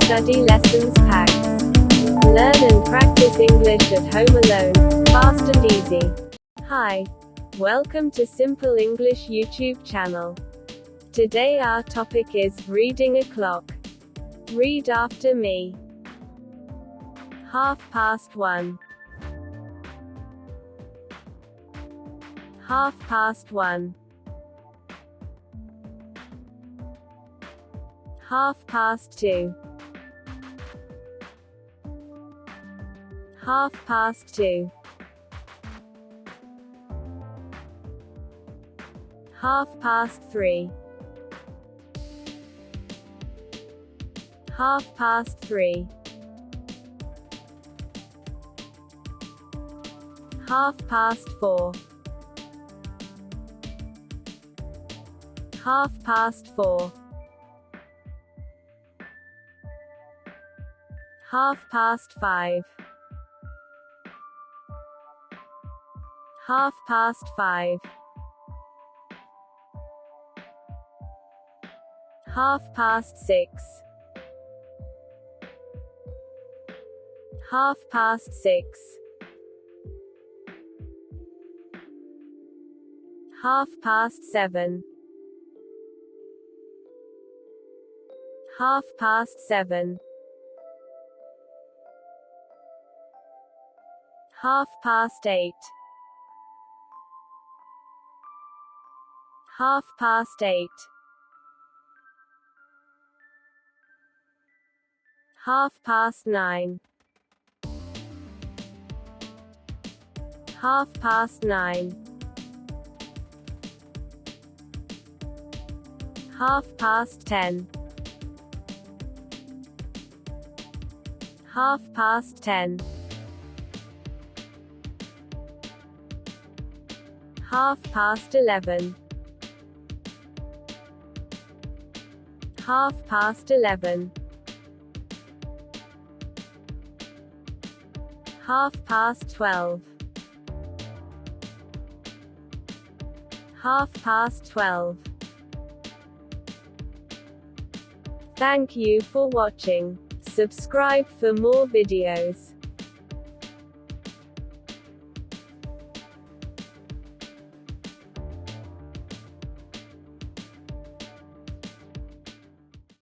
study lessons packs. Learn and practice English at home alone, fast and easy. Hi. Welcome to Simple English YouTube channel. Today our topic is reading a clock. Read after me. 1:30. 1:30. 2:30. 2:30. 3:30. 3:30. 4:30. 4:30. 5:30. 5:30. 6:30. 6:30. 7:30. 7:30. 8:30. 8:30. 9:30. 9:30. 10:00. 10:10. 11:30. 11:30. 12:30. 12:30. Thank you for watching. Subscribe for more videos.